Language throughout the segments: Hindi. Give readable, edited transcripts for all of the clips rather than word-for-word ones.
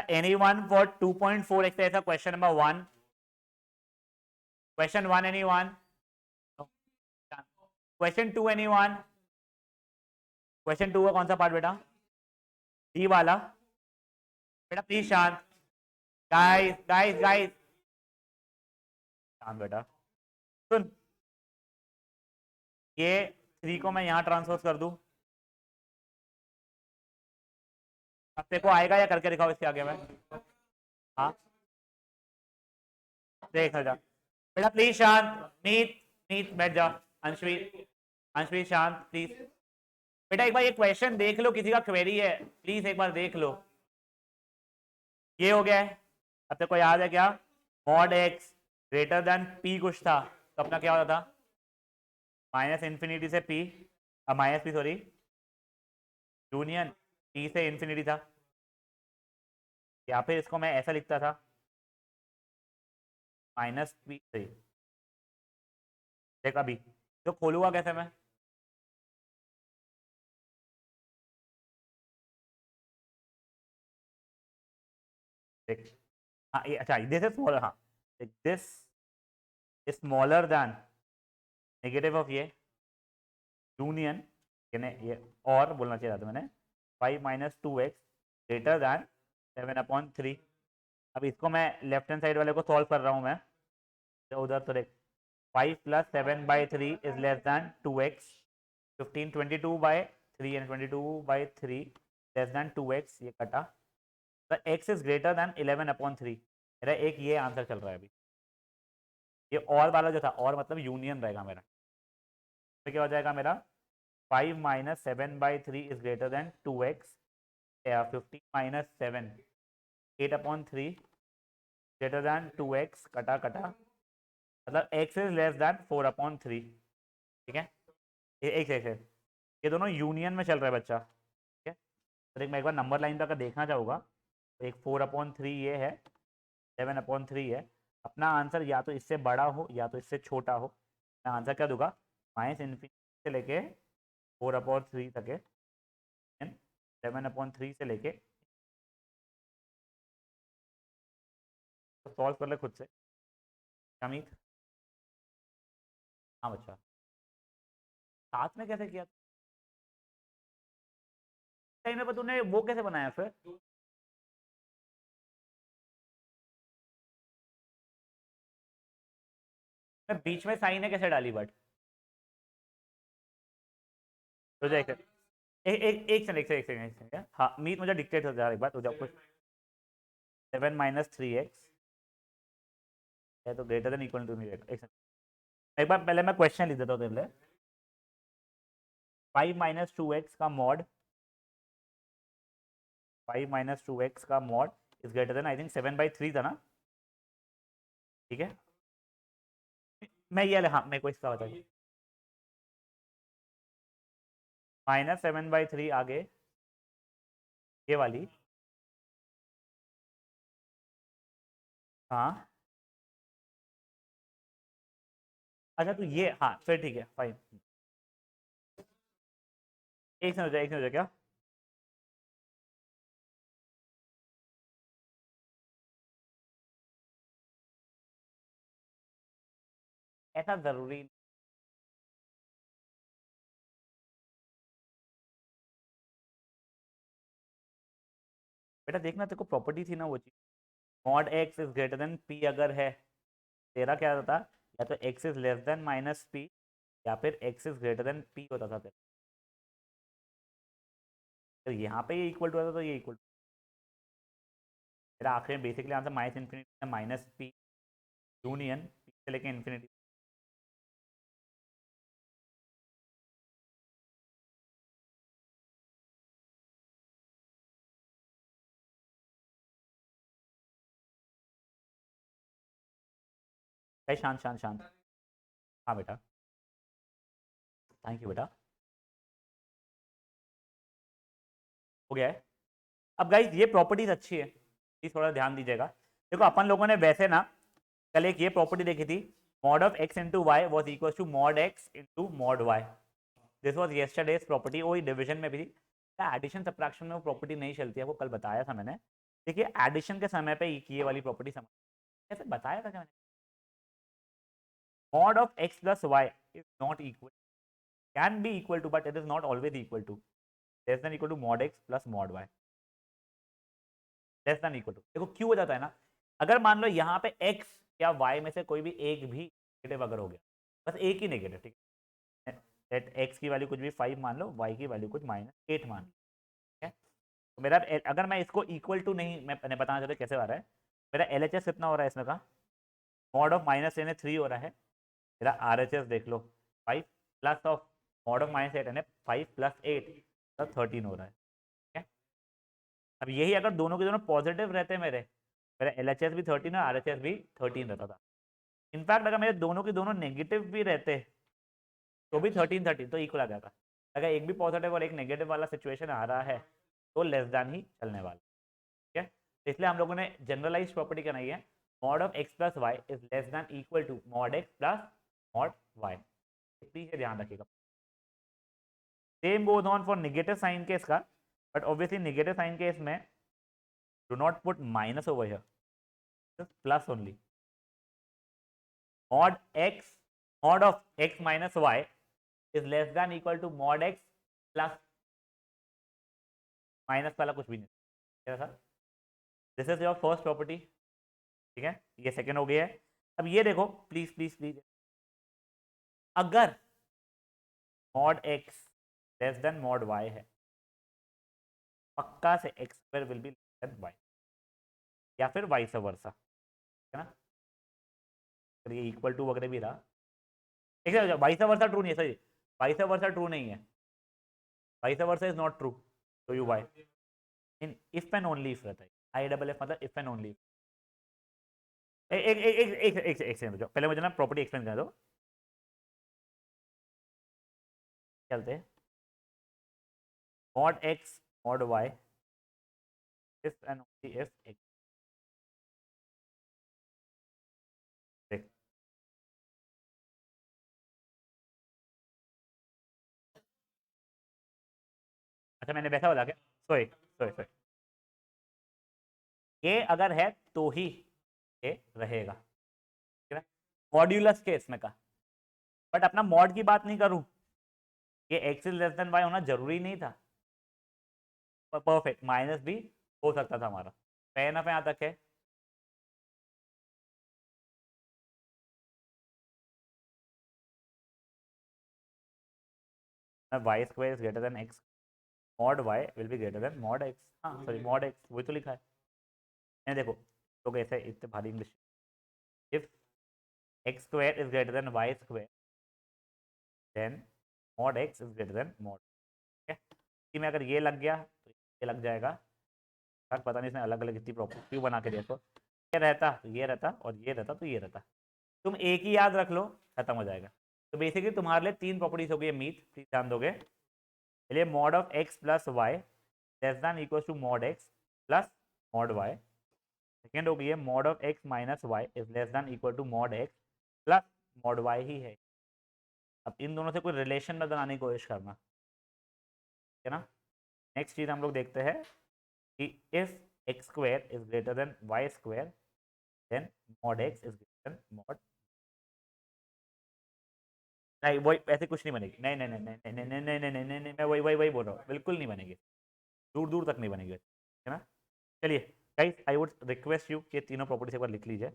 anyone for 2.4x ऐसा question number 1, question 1 anyone, question 2 anyone, question 2 का कौन सा पार्ट बेटा, डी वाला बेटा, प्लीज शांत, गाइस गाइस गाइस शांत बेटा, सुन, ये 3 को मैं यहां ट्रांसफर कर दूं, अब तेरे को आएगा या करके दिखाओ इसके आगे में, हाँ देख जा बेटा, प्लीज शांत, मीत मीत बैठ जा, अंशवी अंशवी शांत प्लीज बेटा, एक बार ये क्वेश्चन देख लो, किसी का क्वेरी है प्लीज एक बार देख लो, ये हो गया है, अब तेरे को याद है क्या, mod x greater then P कुछ था, तो अपना क्या होता था, माइनस इन्फिनिटी से P, minus P sorry, union P से इन्फिनिटी था, या फिर इसको मैं ऐसा लिखता था, माइनस पी सही, देख अभी तो खोलूंगा कैसे मैं, देख, हाँ ये अच्छा, दिस इज स्मॉलर, हाँ this smaller than negative of ये यूनियन, ये और बोलना चाहिए था मैंने, 5 माइनस 2x ग्रेटर दैन 7/3, अब इसको मैं लेफ्ट हैंड साइड वाले को सॉल्व कर रहा हूँ मैं, तो उधर तो देख 5 plus 7/3 is less then 2x, 15 22/3 and 22/3 less than 2x, ये कटा, तो x इज ग्रेटर दैन 11/3, मेरा एक ये आंसर चल रहा है अभी, ये और वाला जो था और मतलब यूनियन रहेगा मेरा, तो क्या हो जाएगा मेरा, 5 minus 7/3 is greater then 2x, 15 minus 7 8/3 greater than 2x, कटा कटा, मतलब x इज लेस देन 4/3, ठीक है, ये x है, ये दोनों यूनियन में चल रहा है बच्चा, ठीक है, तो देख मैं एक बार नंबर लाइन पे अगर देखना चाहूँगा, तो एक 4/3 ये है, 7/3 है, अपना आंसर या तो इससे बड़ा हो या तो इससे छोटा हो, मैं आंसर क्या दूंगा, माइनस इन्फिनिटी से लेके 4/3 तक है, 7/3 से लेके, तो सॉल्व कर ले खुद से, अमित, हाँ बच्चा, साथ में कैसे किया, टाइम पर तूने वो कैसे बनाया फिर, मैं बीच में साइन है कैसे डाली, बट तो देख, एक सेकंड एक सेकंड, हाँ मीत मुझे डिक्टेट हो जा एक बार, तो जब कुछ 7 माइनस 3x है तो ग्रेटर देन इक्वल टू, नहीं एक सेकंड, एक बार पहले मैं क्वेश्चन लिख देता हूँ तेरे लिए, 5 माइनस 2x का मॉड, 5 माइनस 2x का mod is greater than I think 7/3 था ना, ठीक है, मैं ये हाँ मेरे को इसका बताइए, -7/3 आगे ये वाली, हाँ अच्छा तो ये हाँ फिर ठीक है फाइन, एक से हो जाए, एक से हो जाए क्या, ऐसा जरूरी, बेटा देखना तेरे को प्रॉपर्टी थी ना वो चीज, mod x is greater then P अगर है, तेरा क्या होता, या तो x is less then minus P, या फिर x is greater then P होता था तेरा, तो यहाँ पे ये इक्वल टू होता तो ये इक्वल, मेरा आखिर में basically answer minus infinity minus P union P से लेके इन्फिनिटी, शांत शांत शांत, हाँ बेटा, थैंक यू बेटा, हो गया है, अब गाइज ये प्रॉपर्टीज अच्छी है, प्लीज थोड़ा ध्यान दीजिएगा, देखो अपन लोगों ने वैसे ना कल एक ये प्रॉपर्टी देखी थी, mod of x into y was equal to mod x into mod y, this was yesterday's property, वही डिवीजन में भी थी, एडिशन सब्ट्रैक्शन में वो प्रॉपर्टी नहीं चलती है, वो कल बताया था मैंने, देखिए एडिशन के समय पे ये वाली प्रॉपर्टी समझ कैसे बताया था क्या मैंने, mod of x plus y is not equal, can be equal to but it is not always equal to, less than equal to mod x plus mod y, less than equal to. देखो क्यों हो जाता है ना, अगर मान लो यहाँ पे x या y में से कोई भी एक भी नेगेटिव अगर हो गया, बस एक ही नेगेटिव, ठीक है, लेट x की वैल्यू कुछ भी 5 मान लो, y की वैल्यू कुछ -8 मान लो, ठीक है, तो मेरा अगर मैं इसको इक्वल टू नहीं, मैं बताना चाहता कैसे आ रहा है, मेरा LHS कितना हो रहा है इसमें का, मॉड ऑफ -3 हो रहा है, मेरा RHS देख लो 5 प्लस ऑफ मॉड ऑफ -8 5 + 8 तो 13 हो रहा है, ठीक है। अब यही अगर दोनों के दोनों पॉजिटिव रहते मेरे, मेरा LHS भी 13 और RHS भी 13 रहता था। इनफैक्ट अगर मेरे दोनों के दोनों नेगेटिव भी रहते तो भी 13 तो इक्वल आ जाता। अगर एक भी पॉजिटिव और एक नेगेटिव वाला सिचुएशन आ रहा है तो लेस देन ही चलने वाला, ठीक है। तो इसलिए हम लोगों ने जनरलाइज प्रॉपर्टी बनाई है, mod of x plus y is less than equal to mod x plus mod y, please ध्यान रखिएगा। Same goes on for negative sign case का, but obviously negative sign case में do not put minus over here, just plus only, mod x, mod of x minus y is less than equal to mod x plus minus वाला कुछ भी नहीं, क्या था, this is your first property, ठीक है, ये सेकंड हो गया है। अब ये देखो प्लीज प्लीज प्लीज, अगर mod x less than mod y है, पक्का से x square will be less than y, या फिर वाइस वर्सा, है ना, अगर ये इक्वल टू वगैरह भी रहा, वाइस वर्सा ट्रू नहीं है, सही, वाइस वर्सा ट्रू नहीं है, vice versa is not true, तो you why in if and only if रहता है, IFF मतलब इफ एंड ओनली, एक सेकंड, पहले मुझे ना प्रॉपर्टी एक्सप्लेन कर दो, चलते हैं, mod x mod y if and only if x, देख, अच्छा मैंने वैसा बोला क्या, सोए सोए सोए, ये अगर है तो ही ये रहेगा, ठीक है, मॉड्यूलस के इसमें का, बट अपना मॉड की बात नहीं करूं, ये x is less then y होना जरूरी नहीं था, परफेक्ट माइनस भी हो सकता था हमारा, फैन ऑफ यहाँ तक है, y square is greater than x, mod y will be greater than mod x, हाँ सॉरी मॉड एक्स वही तो लिखा है, देखो लोग ऐसे इतने भारी English, if x square is greater than y square then mod x is greater than mod, ठीक है, इसी में अगर ये लग गया तो ये लग जाएगा, पता नहीं इसने अलग अलग इतनी प्रॉपर्टी क्यों बना के देखो, ये रहता तो ये रहता और ये रहता तो ये रहता, तुम एक ही याद रख लो खत्म हो जाएगा। तो बेसिकली तुम्हारे लिए 3 प्रॉपर्टीज हो गई, मीट प्लीज ध्यान दोगे, चलिए mod of x plus y less than equal to mod x plus mod y, second हो गई है mod of x minus y is less than equal to mod x plus mod y ही है। अब इन दोनों से कोई रिलेशन में बनाने की कोशिश करना, है ना। नेक्स्ट चीज हम लोग देखते हैं कि if x square is greater than y square then mod x is greater than mod, नहीं वही ऐसे कुछ नहीं बनेगी, नहीं नहीं नहीं नहीं नहीं नहीं नहीं नहीं नहीं नहीं नहीं, मैं वही वही वही बोल रहा हूँ, बिल्कुल नहीं बनेगी, दूर दूर तक नहीं बनेगी, है ना। चलिए guys I would request you कि तीनों प्रॉपर्टीज एक बार लिख लीजिए,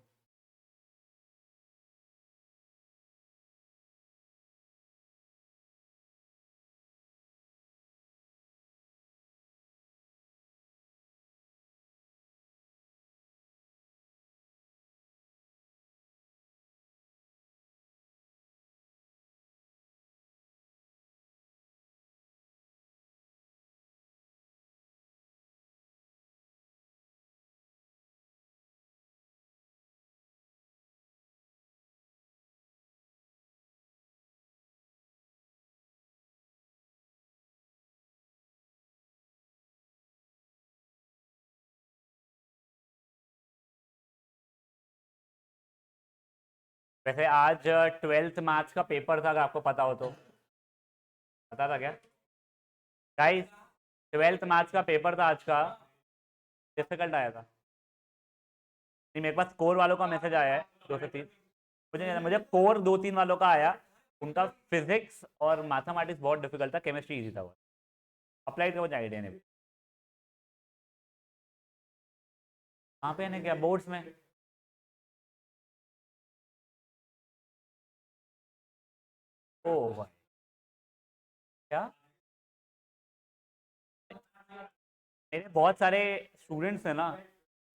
वैसे आज 12th मैथ्स का पेपर था, अगर आपको पता हो तो, पता था क्या गाइस, 12th मैथ्स का पेपर था आज का, डिफिकल्ट आया था? नहीं, मेरे पास कोर वालों का मैसेज आया है 2 से 3। मुझे मुझे कोर 2-3 वालों का आया। उनका फिजिक्स और मैथमेटिक्स बहुत डिफिकल्ट था, केमिस्ट्री इजी था वो। अप्लाइड का मुझे आइडिया नहीं। कहाँ पे है क्या, बोर्ड्स में? ओ भाई, क्या? मेरे बहुत सारे स्टूडेंट्स हैं ना,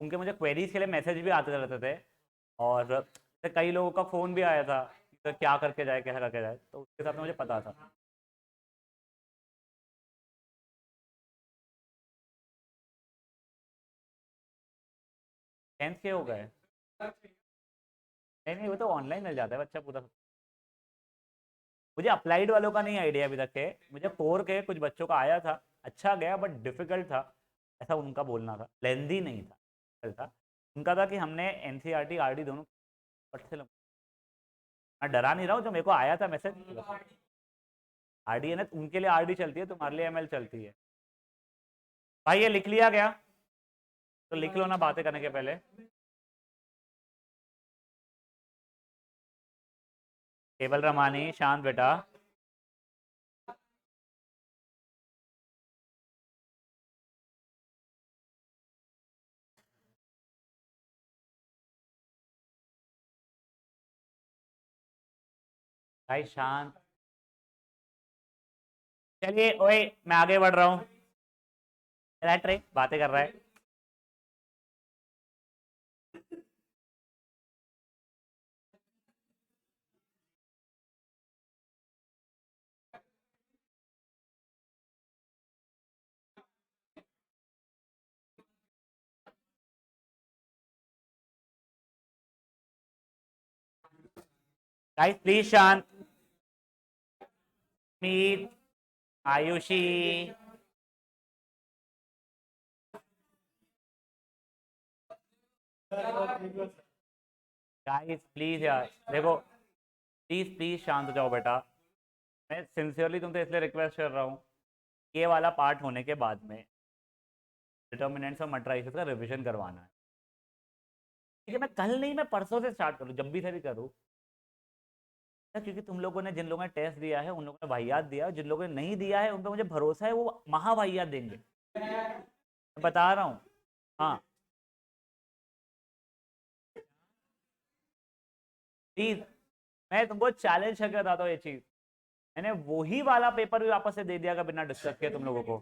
उनके मुझे क्वेरीज के लिए मैसेज भी आते रहते थे। और कई लोगों का फ़ोन भी आया था कि क्या करके जाए, कैसा करके जाए, तो उसके हिसाब से मुझे पता था। 10th के हो गए? नहीं नहीं, वो तो ऑनलाइन मिल जाता है बच्चा पूरा। मुझे अप्लाइड वालों का नहीं आइडिया अभी तक के। मुझे कोर के कुछ बच्चों का आया था, अच्छा गया बट डिफिकल्ट था, ऐसा उनका बोलना था। लेंदी नहीं था, difficult था। उनका था कि हमने N C R T R D दोनों पढ़ से। मैं डरा नहीं रहा हूँ, जो मेरे को आया था मैसेज। आर डी है ना, उनके लिए आर डी चलती है, तुम्हारे लिए एम एल चलती है। भाई ये लिख लिया गया? तो लिख लो ना बातें करने के पहले। केवल रमानी शांत बेटा। भाई शांत। चलिए ओए, मैं आगे बढ़ रहा हूँ। रैट रे बातें कर रहा है। गाइस प्लीज शांत। मीत, आयुषी। गाइस प्लीज यार, देखो, प्लीज प्लीज शांत हो जाओ बेटा। मैं सिंसियरली तुमसे इसलिए रिक्वेस्ट कर रहा हूँ, ये वाला पार्ट होने के बाद में डिटर्मिनेंट्स और मट्राइसेस का रिवीजन करवाना है। ठीक है, मैं कल नहीं, मैं परसों से स्टार्ट करूँ, जब भी से भी करूँ। क्योंकि तुम लोगों ने, जिन लोगों ने टेस्ट दिया है उन लोगों ने वाहियात दिया है, जिन लोगों ने नहीं दिया है उन पर मुझे भरोसा है वो महावाहियात देंगे। मैं बता रहा हूँ। हाँ, प्लीज, मैं तुमको चैलेंज करके बताता हूँ ये चीज। मैंने वही वाला पेपर भी वापस से दे दिया बिना डिस्कस किए तुम लोगों को,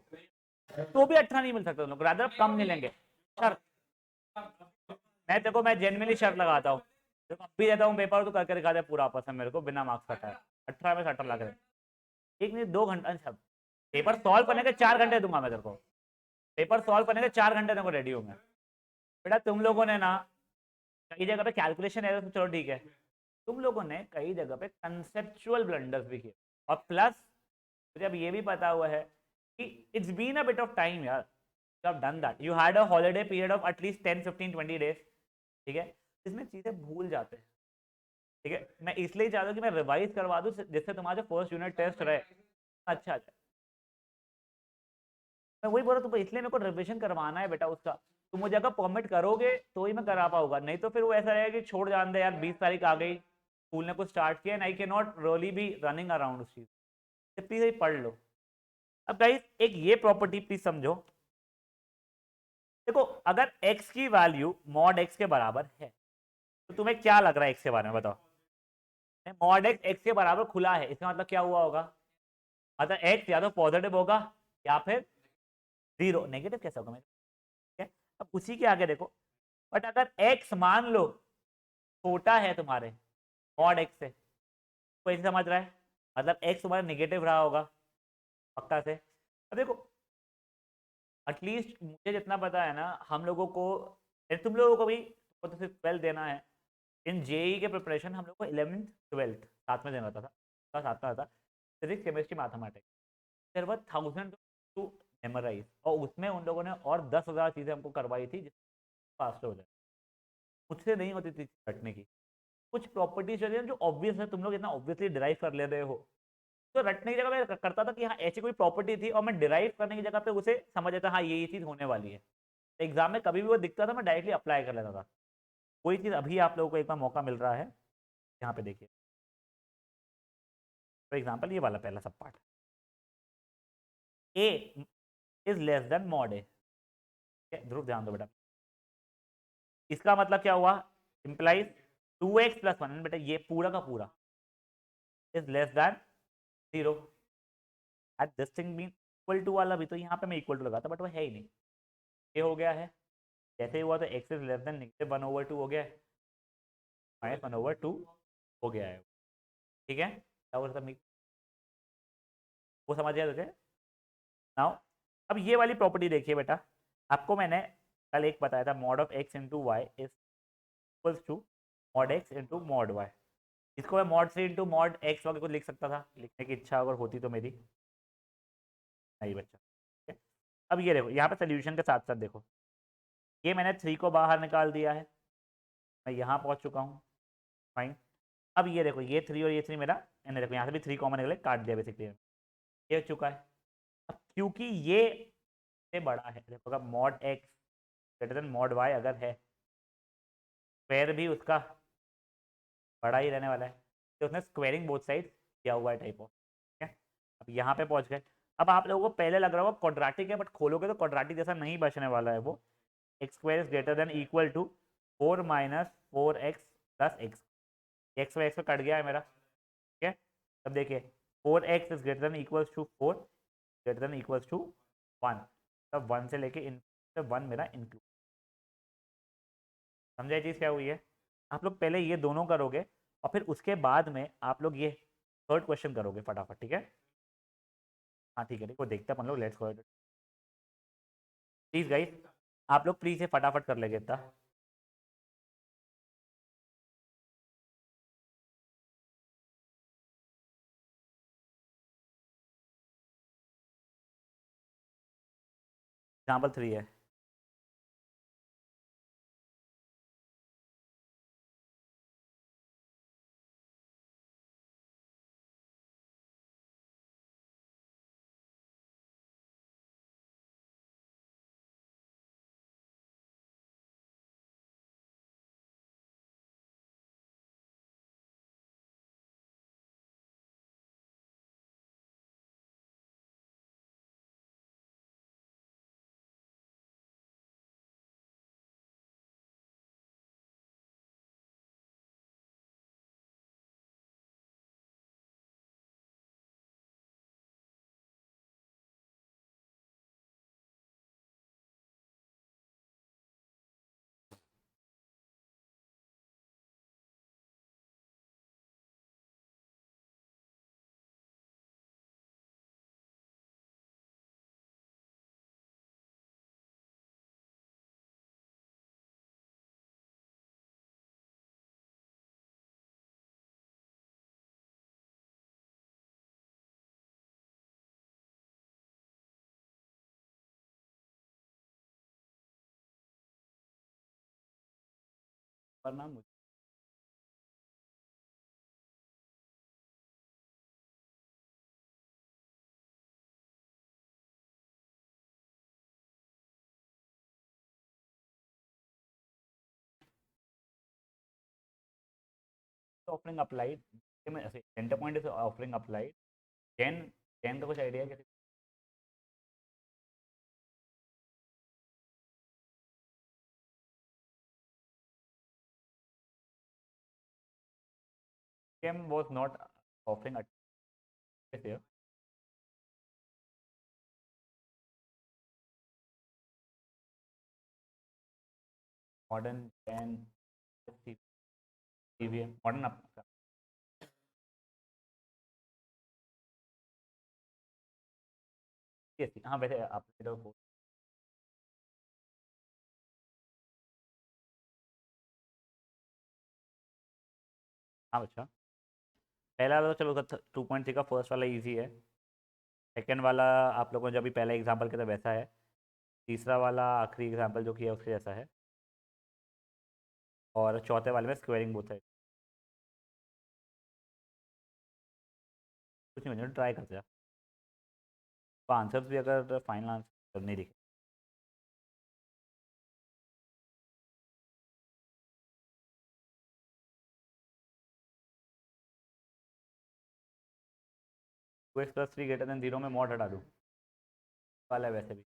तो भी 18 नहीं मिल सकता तुम लोग, रादर कम मिलेंगे। शर्त, मैं जेनवनली शर्त लगाता हूँ। जब अब भी देता हूँ पेपर तो करके दिखा दे पूरा आपस में मेरे को बिना मार्क्स कटा है। 18 में से 18 ला के दे। एक नहीं 2 घंटा, अच्छा, पेपर सॉल्व करने के 4 घंटे दूंगा मैं तेरे को। पेपर सॉल्व करने के 4 घंटे तेरे को रेडी हूँ मैं। बेटा तुम लोगों ने ना कई जगह पे कैलकुलेशन एरर तो चलो ठीक है, तुम लोगों ने कई जगह पे कंसेप्चुअल ब्लंडर्स भी किए। और प्लस मुझे अब ये भी पता हुआ है कि it's been a bit of time यार, you have done that, you had a holiday period of at least 10, 15, 20 days. ठीक है, इसमें चीजें भूल जाते हैं। ठीक है, मैं इसलिए चाहता हूँ कि मैं रिवाइज करवा दूँ जिससे तुम्हारा जो फर्स्ट यूनिट टेस्ट रहे अच्छा अच्छा। मैं वही बोल रहा हूँ, तो इसलिए मेरे को रिविजन करवाना है बेटा उसका। तुम मुझे अगर परमिट करोगे तो ही मैं करा पाऊंगा, नहीं तो फिर वो ऐसा रहेगा कि छोड़ जान दे यार, 20 तारीख आ गई, स्कूल ने कुछ स्टार्ट किया and I can not really be running around उस चीज। प्लीज पढ़ लो। अब गाइस एक ये प्रॉपर्टी प्लीज समझो। देखो, अगर x की वैल्यू मॉड x के बराबर है तो तुम्हें क्या लग रहा है x के बारे में बताओ? मॉड x के बराबर खुला है, इसका मतलब क्या हुआ होगा? मतलब x या तो पॉजिटिव होगा या फिर जीरो। नेगेटिव कैसे होगा? ठीक है, अब उसी के आगे देखो। बट अगर x मान लो छोटा है तुम्हारे मॉड x से, कोई नहीं समझ रहा है, मतलब x तुम्हारा नेगेटिव रहा होगा पक्का से। अब देखो, एटलीस्ट मुझे जितना पता है ना, हम लोगों को, तुम लोगों को भी, तुमको तो सिर्फ 12 देना है। इन जेई के प्रिपरेशन हम लोग को 11th 12th साथ में देना होता था, साथ आता था। फिजिक्स केमिस्ट्री मैथमेटिक्स, फिर वो 1000 टू मेमोराइज, और उसमें उन लोगों ने और 10,000 चीज़ें हमको करवाई थी जिससे फास्ट हो जाए। मुझसे नहीं होती थी रटने की। कुछ प्रॉपर्टीज जो ऑब्वियस है, तुम लोग इतना ऑब्वियसली डिराइव कर ले रहे हो, तो रटने की जगह मैं करता था कि हाँ ऐसी कोई प्रॉपर्टी थी, और मैं डिराइव करने की जगह पे उसे समझ लेता हाँ ये चीज़ होने वाली है। एग्जाम में कभी भी वो दिखता था मैं डायरेक्टली अप्लाई कर लेता था। कोई चीज़ अभी आप लोगों को एक बार मौका मिल रहा है, यहाँ पे देखिए फॉर एग्जाम्पल ये वाला पहला सब part, a is less than mod a. Dhruv ध्यान दो बेटा, इसका मतलब क्या हुआ, इंप्लाइज 2x प्लस वन, बेटा ये पूरा का पूरा is less than 0 at this thing mean equal to वाला भी तो यहाँ पे मैं इक्वल टू लगाता बट वो है ही नहीं, ये हो गया है। जैसे ही हुआ तो x is less then negative 1/2 हो गया है, -1/2 हो गया है। ठीक है, क्या बोल रहा था वो समझ गया तुझे। नाउ अब ये वाली प्रॉपर्टी देखिए बेटा, आपको मैंने कल एक बताया था, mod of x into y is equals to mod x into mod y. इसको मैं मॉड से इंटू मॉड एक्स वगैरह कुछ लिख सकता था, लिखने की इच्छा अगर होती तो मेरी, नहीं बच्चा। ठीक है? अब ये देखो यहाँ पे सोल्यूशन के साथ साथ देखो, ये मैंने 3 को बाहर निकाल दिया है, मैं यहाँ पहुँच चुका हूँ। फाइन। अब ये देखो ये 3 और ये 3 मेरा, मैंने देखो यहाँ से भी 3 कॉमन निकले, काट दिया बेसिकली, ये हो चुका है। अब क्योंकि ये से बड़ा है, देखो अगर mod x greater than mod y अगर है, स्क्वायर भी उसका बड़ा ही रहने वाला है, तो उसने स्क्वायरिंग बोथ साइड किया हुआ है टाइप ऑफ। ठीक है, अब यहाँ पे पहुँच गए। अब आप लोगों को पहले लग रहा होगा क्वाड्रेटिक है, बट खोलोगे तो क्वाड्रेटिक जैसा नहीं बचने वाला है वो। X square is greater than equal to 4 minus 4x plus x, x x cut गया है मेरा। ठीक है, अब देखिए 4x is greater than equals to 4 greater than equals to 1, तब 1 से लेके इन 1 मेरा इंक्लूड। समझा चीज़ क्या हुई है। आप लोग पहले ये दोनों करोगे और फिर उसके बाद में आप लोग ये थर्ड क्वेश्चन करोगे फटाफट। ठीक है, हाँ ठीक है, देखो देखते हैं अपन लोग, लेट्स गो। प्लीज गाइस, आप लोग प्लीज ये फटाफट कर लेंगे इतना। एग्जाम्पल 3 है। पर ना मुझे offering applied, centre point is offering applied, chain, chain का कुछ आइडिया है? Chem was not offering a here. Modern and CVM, modern yes, हाँ वैसे आपने तो हाँ बच्चा, पहला तो चलो 2.3 का फर्स्ट वाला इजी है, सेकंड वाला आप लोगों ने जो अभी पहला एग्जांपल किया था वैसा है, तीसरा वाला आखिरी एग्जांपल जो किया उसके जैसा है, और चौथे वाले में स्क्वेयरिंग बोथ है। कुछ नहीं मुझे ट्राई करते हैं, तो आंसर्स भी अगर फाइनल आंसर नहीं दिखे 2x+3 ग्रेटर देन 0 में मॉड हटा दूँ वाला है वैसे भी,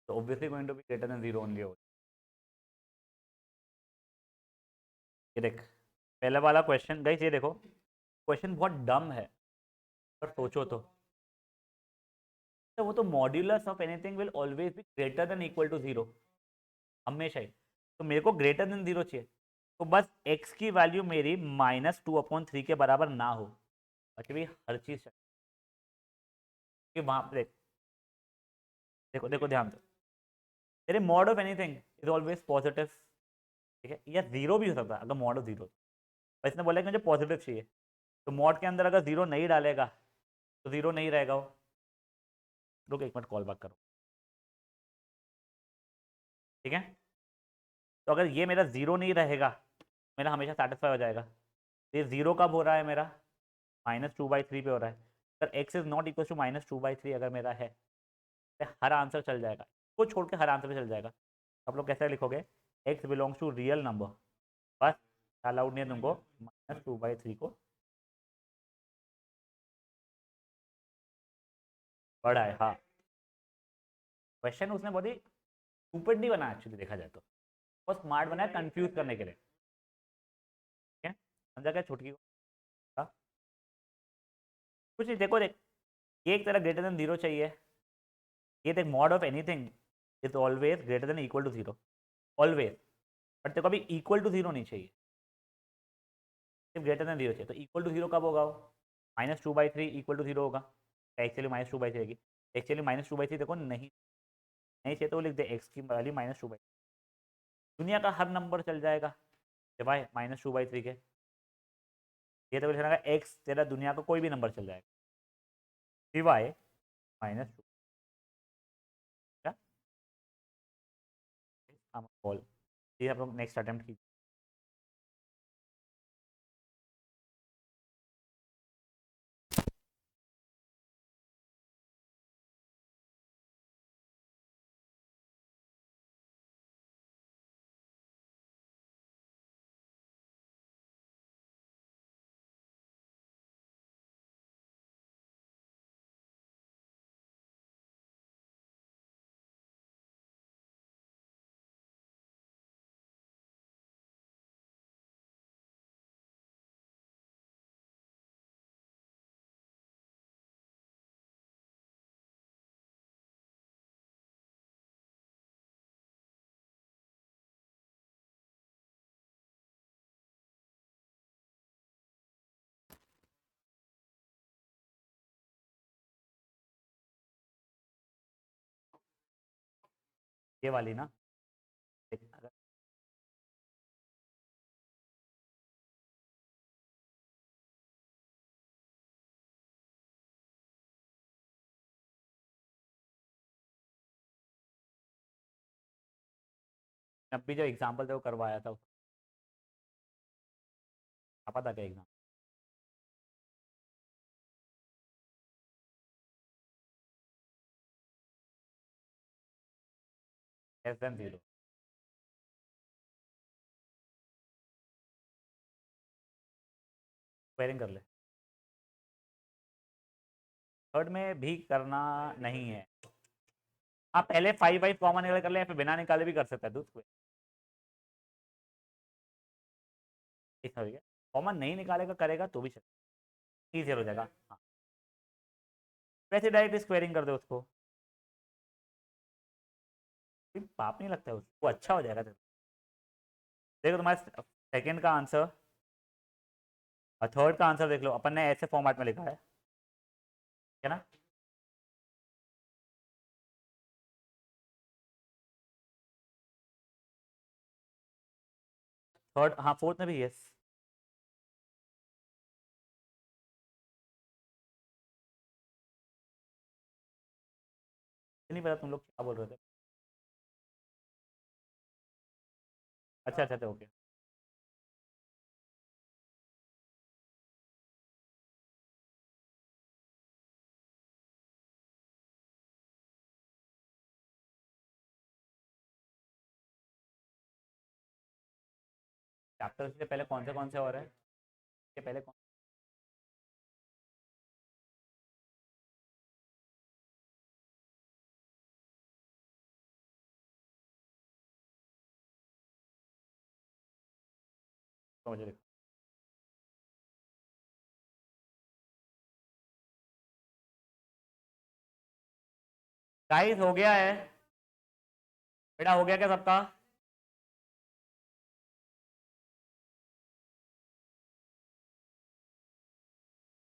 तो obviously going to be greater than 0 only होगा। ये देख पहला वाला क्वेश्चन गाइस, ये देखो क्वेश्चन बहुत डम है पर सोचो तो वो तो modulus of anything will always be greater than equal to 0, हमेशा ही। तो मेरे को ग्रेटर देन 0 चाहिए, तो बस x की वैल्यू मेरी -2/3 के बराबर ना हो, बाकी भी हर चीज चाहिए कि वहां पे देखो देखो ध्यान दो, तेरे mod of anything is always positive, ठीक है, या जीरो भी हो सकता है अगर मॉड ऑफ जीरो, पर इसने बोला कि मुझे पॉजिटिव चाहिए, तो मॉड के अंदर अगर जीरो नहीं डालेगा तो जीरो नहीं रहेगा वो। रुक एक मिनट कॉल बैक करो, ठीक है। तो अगर ये मेरा जीरो नहीं रहेगा, मेरा हमेशा सेटिस्फाई हो जाएगा। तो ये जीरो कब हो रहा है मेरा, -2/3 पे हो रहा है। अगर x is not equal to -2/3 अगर मेरा है, तो हर आंसर चल जाएगा, को छोड़ के हर आंसर पे चल जाएगा। आप लोग कैसे लिखोगे, x belongs to real number, बस अलाउड नहीं है तुमको -2/3 को बढ़ा है। हाँ, क्वेश्चन उसने बहुत ही स्टूपिड नहीं बना एक्चुअली देखा जाए तो, बहुत स्मार्ट बनाया कंफ्यूज करने के लिए, ठीक है। समझा क्या छुटकी को? हाँ? कुछ नहीं, देखो देख, ये एक तरह ग्रेटर देन 0 चाहिए, ये देख mod of anything is always greater than equal to 0, always. But तेरे को अभी इक्वल टू 0 नहीं चाहिए, सिर्फ ग्रेटर देन 0 चाहिए। तो इक्वल टू 0 कब होगा वो, -2/3 इक्वल टू 0 होगा, एक्चुअली -2/3 रहेगी। एक्चुअली -2/3 देखो नहीं नहीं चाहिए, तो वो लिख दे एक्स की वैल्यू -2/3, दुनिया का हर नंबर चल जाएगा सिवाय -2/3 के। ये तो लिखना एक्स तेरा दुनिया का कोई भी नंबर चल जाएगा सिवाय -2। कॉल ये आप लोग नेक्स्ट अटेम्प्ट कीजिए। ये वाली ना, अगर अभी जो एग्जाम्पल थे वो करवाया था, क्या पता क्या एग्जाम, <0 स्क्वायरिंग कर ले। थर्ड में भी करना नहीं है, आप पहले 5/5 कॉमन निकाल कर ले, या फिर बिना निकाले भी कर सकता है दूध, कॉमन नहीं निकालेगा करेगा तो भी चलेगा, ईजियर हो जाएगा। हाँ, वैसे डायरेक्ट स्क्वायरिंग कर दो उसको, फिर पाप नहीं लगता है उसको, अच्छा हो जाएगा तेरे। देखो तुम्हारे सेकंड का आंसर और थर्ड का आंसर देख लो, अपन ने ऐसे फॉर्मेट में लिखा है ना। थर्ड, हाँ फोर्थ में भी यस। नहीं पता तुम लोग क्या बोल रहे थे। अच्छा अच्छा अच्छा ओके। चैप्टर से पहले कौन से और है, इसके पहले कौन? तो मुझे देखो गाइस हो गया है बेटा, हो गया क्या सबका?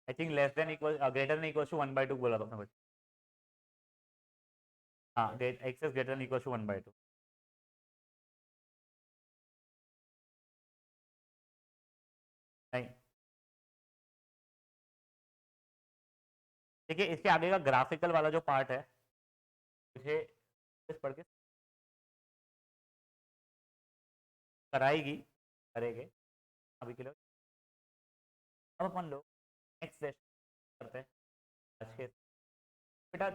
I think less than equal greater than equal to 1/2 बोला था उसने कुछ। हाँ, x is greater than equal to 1/2। नहीं, देखिए इसके आगे का ग्राफिकल वाला जो पार्ट है मुझे इस पढ़ के कराएगी, करेंगे अभी के लिए। अब अपन लोग नेक्स्ट सेशन करते हैं आज के। बेटा